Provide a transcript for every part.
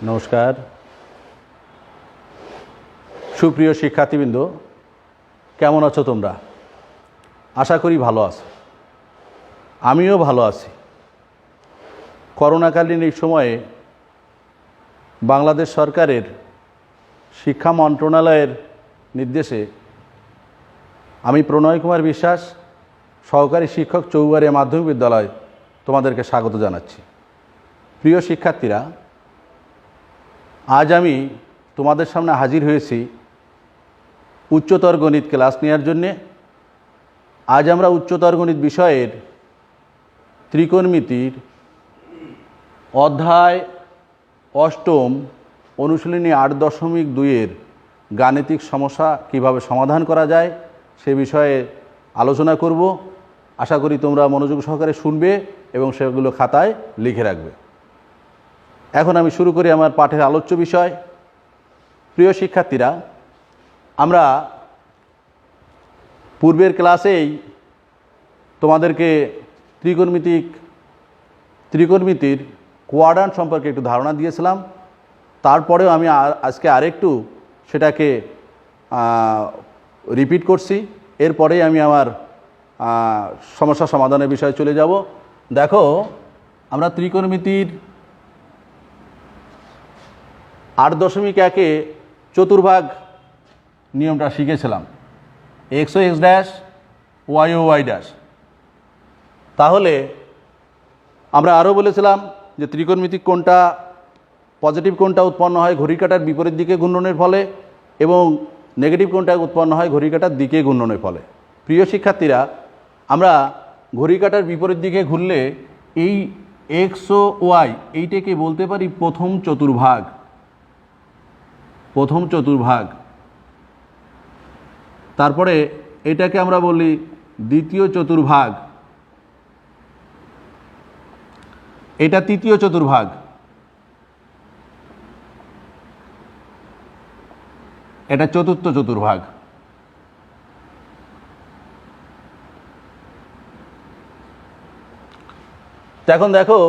নমস্কার সুপ্রিয় শিক্ষার্থীবৃন্দ, কেমন আছো তোমরা? আশা করি ভালো আছো। আমিও ভালো আছি। করোনাকালীন এই সময়ে বাংলাদেশ সরকারের শিক্ষা মন্ত্রণালয়ের নির্দেশে আমি প্রণয় কুমার বিশ্বাস, সহকারী শিক্ষক, চৌবাড়িয়া মাধ্যমিক বিদ্যালয়, তোমাদেরকে স্বাগত জানাচ্ছি। প্রিয় শিক্ষার্থীরা, আজ আমি তোমাদের সামনে হাজির হয়েছি উচ্চতর গণিত ক্লাস নেওয়ার জন্যে। আজ আমরা উচ্চতর গণিত বিষয়ের ত্রিকোণমিতির অধ্যায় অষ্টম অনুশীলনী 8.2-এর গাণিতিক সমস্যা কিভাবে সমাধান করা যায় সে বিষয়ে আলোচনা করব। আশা করি তোমরা মনোযোগ সহকারে শুনবে এবং সেগুলো খাতায় লিখে রাখবে। এখন আমি শুরু করি আমার পাঠের আলোচ্য বিষয়। প্রিয় শিক্ষার্থীরা, আমরা পূর্বের ক্লাসেই তোমাদেরকে ত্রিকোণমিতির কোয়াড্রান্ট সম্পর্কে একটু ধারণা দিয়েছিলাম। তারপরেও আমি আজকে আরেকটু সেটাকে রিপিট করছি। এরপরেই আমি আমার সমস্যা সমাধানের বিষয়ে চলে যাব। দেখো, আমরা ত্রিকোণমিতির 8.1-এ চতুর্ভাগ নিয়মটা শিখেছিলাম, এক্স ও এক্স ড্যাশ, ওয়াই ও ওয়াই ড্যাশ। তাহলে আমরা আরও বলেছিলাম যে ত্রিকোণমিতিক কোণটা, পজিটিভ কোণটা উৎপন্ন হয় ঘড়ির কাঁটার বিপরীত দিকে ঘূর্ণনের ফলে এবং নেগেটিভ কোণটা উৎপন্ন হয় ঘড়ির কাঁটার দিকে ঘূর্ণনের ফলে। প্রিয় শিক্ষার্থীরা, আমরা ঘড়ির কাঁটার বিপরীত দিকে ঘুরলে এই এক্স ও ওয়াই এইটাকে বলতে পারি প্রথম চতুর্ভাগ। তারপরে এটাকে আমরা বলি দ্বিতীয় চতুর্ভাগ, এটা তৃতীয় চতুর্ভাগ, এটা চতুর্থ চতুর্ভাগ। এখন দেখো,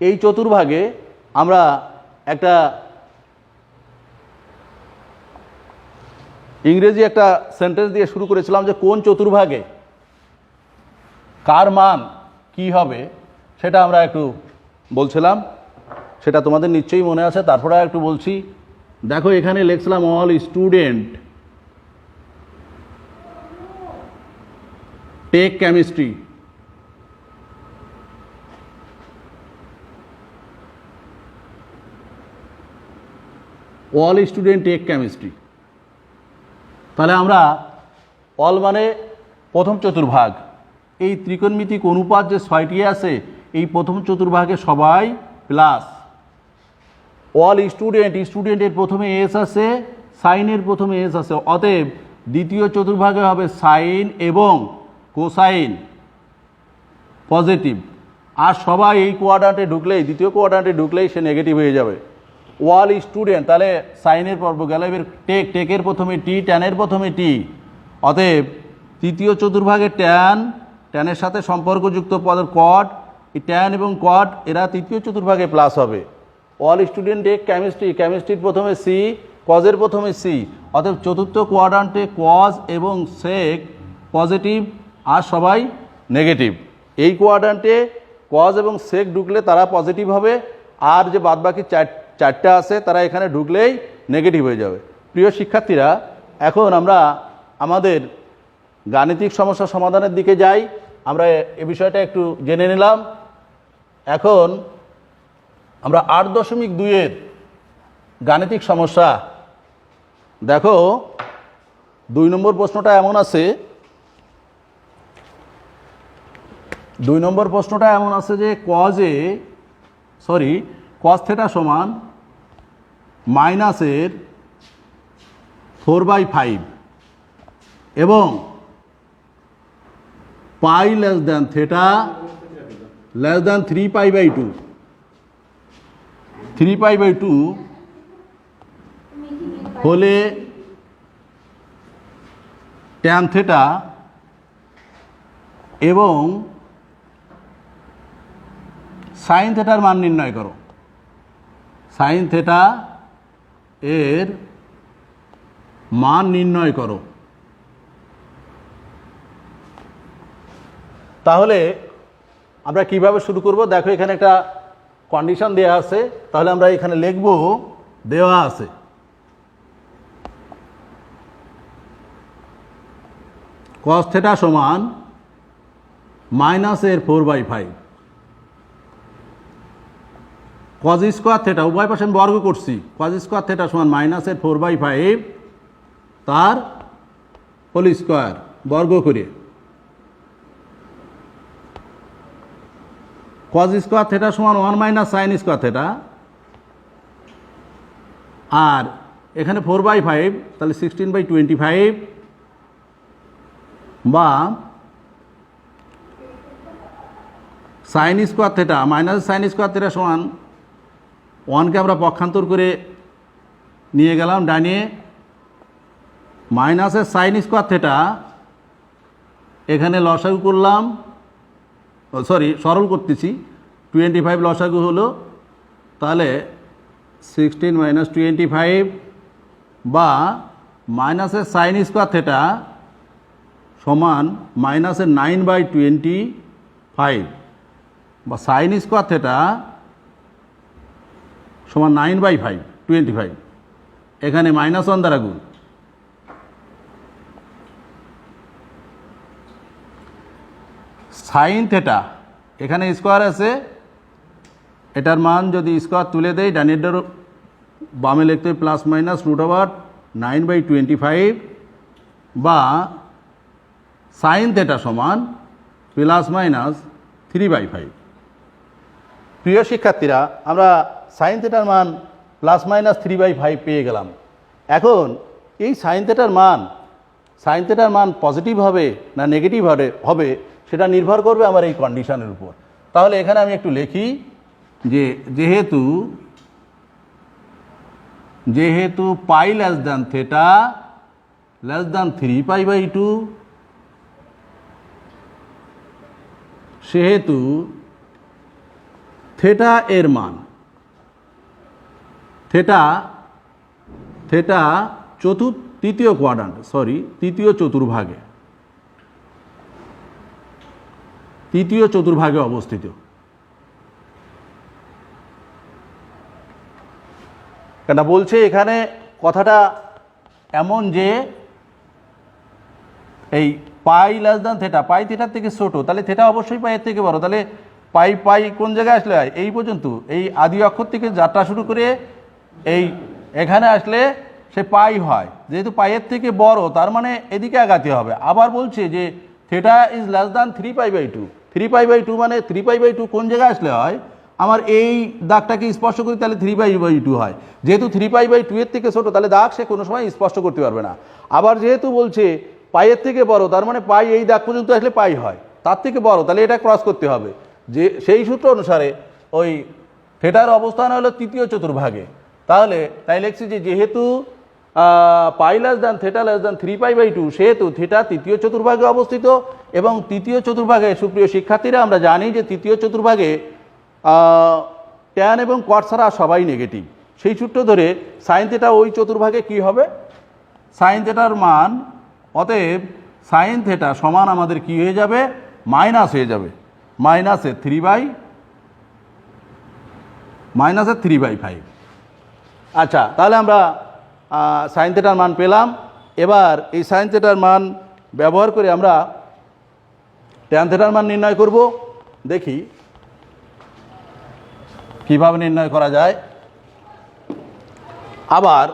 এই চতুর্ভাগে আমরা একটা ইংরেজি একটা সেন্টেন্স দিয়ে শুরু করেছিলাম যে কোন চতুর্ভাগে কার মান কি হবে সেটা আমরা একটু বলছিলাম। সেটা তোমাদের নিশ্চয়ই মনে আছে, তারপরে একটু বলছি। দেখো, এখানে লিখছিলাম all student take chemistry. All student take chemistry. তাহলে আমরা অল মানে প্রথম চতুর্ভাগ, এই ত্রিকোণমিতিক অনুপাত যে 6টি আছে এই প্রথম চতুর্ভাগে সবাই প্লাস। অল স্টুডেন্টের প্রথমে এস আছে, সাইনের প্রথমে এস আছে, অতএব দ্বিতীয় চতুর্ভাগে হবে সাইন এবং কোসাইন পজিটিভ। আর সবাই এই কোয়াড্রান্টে ঢুকলেই, দ্বিতীয় কোয়াড্রান্টে ঢুকলেই সে নেগেটিভ হয়ে যাবে। ওয়াল স্টুডেন্ট, তাহলে সাইনের পর্ব গেল, এবার টেকের প্রথমে টি, ট্যানের প্রথমে টি, অতএব তৃতীয় চতুর্ভাগে ট্যানের সাথে সম্পর্কযুক্ত পদের কট, এই ট্যান এবং কট এরা তৃতীয় চতুর্ভাগে প্লাস হবে। অল স্টুডেন্ট টেক কেমিস্ট্রির প্রথমে সি, কজের প্রথমে সি, অতএব চতুর্থ কোয়াড্রান্টে কজ এবং সেক পজিটিভ আর সবাই নেগেটিভ। এই কোয়াড্রান্টে কজ এবং সেক ঢুকলে তারা পজিটিভ হবে, আর যে বাদবাকি চারটা আছে তারা এখানে ঢুকলেই নেগেটিভ হয়ে যাবে। প্রিয় শিক্ষার্থীরা, এখন আমরা আমাদের গাণিতিক সমস্যা সমাধানের দিকে যাই। আমরা এ বিষয়টা একটু জেনে নিলাম। এখন আমরা 8.2-এর গাণিতিক সমস্যা। দেখো, 2 নম্বর প্রশ্নটা এমন আছে, 2 নম্বর প্রশ্নটা এমন আছে যে কস থিটা সমান মাইনাসের 4/5 এবং pi less than theta less than 3π/2 হলে ট্যান থিটা এবং সাইন থিটার মান নির্ণয় করো। সাইন থেটা এর মান নির্ণয় করো। তাহলে আমরা কিভাবে শুরু করব? দেখো এখানে একটা কন্ডিশন দেওয়া আছে, তাহলে আমরা এখানে লিখব, দেওয়া আছে cos থেটা সমান মাইনাস এর 4/5, cos স্কোয়ার থেটা উভয় পাশে আমি বর্গ করছি, cos স্কোয়ার থেটা সমান মাইনাস এর 4/5 তার হোল স্কোয়ার বর্গ করে, cos স্কোয়ার থেটা সমান 1 মাইনাস সাইন স্কোয়ার থেটা, আর এখানে 4/5 তাহলে 16/25 বা sine square theta minus sine square theta সমান 1কে আমরা পক্ষান্তর করে নিয়ে গেলাম ডাইনে, মাইনাসের সাইন স্কোয়ার থেটা এখানে লসাগু করলাম, সরি সরল করতেছি, 25 লসাগু হলো, তাহলে 16 মাইনাস 25 বা মাইনাসের সাইন স্কোয়ার থেটা সমান মাইনাসের 9/25 বা সাইন স্কোয়ার থেটা সমান 9/25, এখানে -1 দ্বারা গুণ। সাইন থেটা এখানে স্কোয়ার আছে, এটার মান যদি স্কোয়ার তুলে দেয় ডানেরটার বামে লিখতে প্লাস মাইনাস √9/25 বা সাইন থেটা সমান প্লাস মাইনাস 3/5। প্রিয় শিক্ষার্থীরা, আমরা সাইন থেটার মান প্লাস মাইনাস 3/5 পেয়ে গেলাম। এখন এই সাইন থেটার মান পজিটিভ হবে না নেগেটিভ হবে সেটা নির্ভর করবে আমার এই কন্ডিশনের উপর। তাহলে এখানে আমি একটু লিখি যে যেহেতু pi less than theta less than 3π/2, সেহেতু থেটা এর মান তৃতীয় চতুর্ভাগে অবস্থিত। কেন বলছে এখানে কথাটা এমন যে এই পাই লেস দ্যান থেটা, পাই থেটার থেকে ছোট, তাহলে থেটা অবশ্যই পাইয়ের থেকে বড়, তাহলে পাই কোন জায়গায় আসলে হয়? এই পর্যন্ত, এই আদি অক্ষর থেকে যাত্রা শুরু করে এই এখানে আসলে সে পাই হয়, যেহেতু পাইয়ের থেকে বড় তার মানে এদিকে আগাতে হবে। আবার বলছে যে থেটা ইজ লেস দ্যান 3π/2, 3π/2 মানে 3π/2 কোন জায়গায় আসলে হয়? আমার এই দাগটাকে স্পষ্ট করি তাহলে 3π/2 হয়, যেহেতু 3π/2 এর থেকে ছোট তাহলে দাগ সে কোনো সময় স্পষ্ট করতে পারবে না। আবার যেহেতু বলছে পাইয়ের থেকে বড়, তার মানে পাই এই দাগ পর্যন্ত আসলে পাই হয়, তার থেকে বড়, তাহলে এটা ক্রস করতে হবে। যে সেই সূত্র অনুসারে ওই থেটার অবস্থান হলো তৃতীয় চতুর্ভাগে। তাই লিখছি যে যেহেতু pi less than theta less than 3π/2, সেহেতু থেটা তৃতীয় চতুর্ভাগে অবস্থিত। এবং তৃতীয় চতুর্ভাগে সুপ্রিয় শিক্ষার্থীরা আমরা জানি যে তৃতীয় চতুর্ভাগে ট্যান এবং কট ছাড়া সবাই নেগেটিভ। সেই সূত্র ধরে সাইন থেটা ওই চতুর্ভাগে কি হবে? সাইন থেটার মান, অতএব সাইন থেটা সমান আমাদের কি হয়ে যাবে? মাইনাস হয়ে যাবে মাইনাসের 3/5। আচ্ছা, তাহলে আমরা সাইন থেটার মান পেলাম। এবার এই সাইন থেটার মান ব্যবহার করে আমরা ট্যান থেটার মান নির্ণয় করব। দেখি কিভাবে নির্ণয় করা যায়। আবার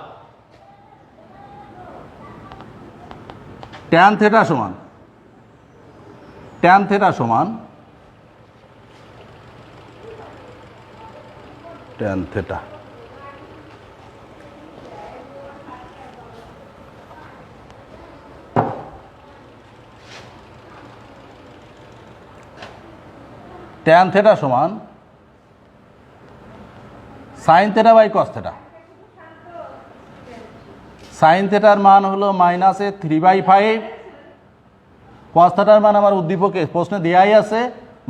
ট্যান থেটা সমান ট্যান থেটা সমান sine theta by cos theta. Sine থেটার মান হলো মাইনাসের 3/5, কস থেটার মান আমার উদ্দীপকে প্রশ্নে দেওয়াই আছে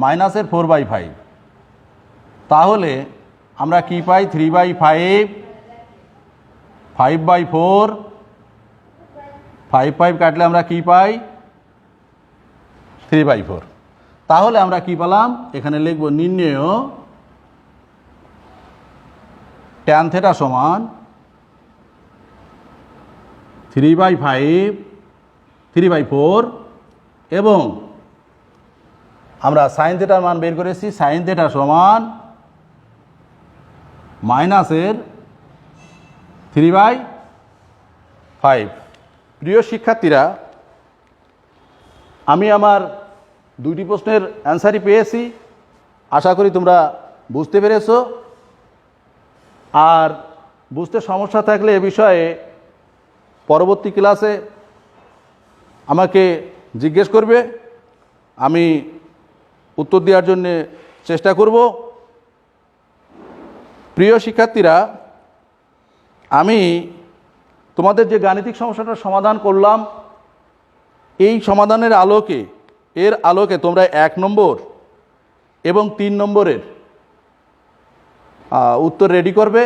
মাইনাসের 4/5। তাহলে আমরা কি পাই 3/5, 5/4, 5 কাটলে আমরা কি পাই 3/4। তাহলে আমরা কি পেলাম, এখানে লিখব নির্ণেয় tan θ সমান 3/5, 3/4 এবং আমরা সাইন থেটার মান বের করেছি, সাইন থেটা সমান মাইনাসের 3/5। প্রিয় শিক্ষার্থীরা, আমি আমার দুইটি প্রশ্নের অ্যান্সারই পেয়েছি, আশা করি তোমরা বুঝতে পেরেছো। আর বুঝতে সমস্যা থাকলে এ বিষয়ে পরবর্তী ক্লাসে আমাকে জিজ্ঞেস করবে, আমি উত্তর দেওয়ার জন্যে চেষ্টা করব। প্রিয় শিক্ষার্থীরা, আমি তোমাদের যে গাণিতিক সমস্যাটার সমাধান করলাম, এই সমাধানের আলোকে তোমরা 1 নম্বর এবং 3 নম্বরের উত্তর রেডি করবে।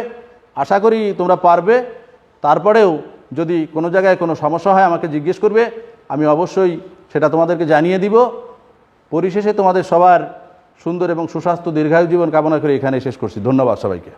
আশা করি তোমরা পারবে। তারপরেও যদি কোনো জায়গায় কোনো সমস্যা হয় আমাকে জিজ্ঞেস করবে, আমি অবশ্যই সেটা তোমাদেরকে জানিয়ে দিব। পরিশেষে তোমাদের সবার সুন্দর এবং সুস্বাস্থ্য দীর্ঘায়ু জীবন কামনা করে এখানে শেষ করছি। ধন্যবাদ সবাইকে।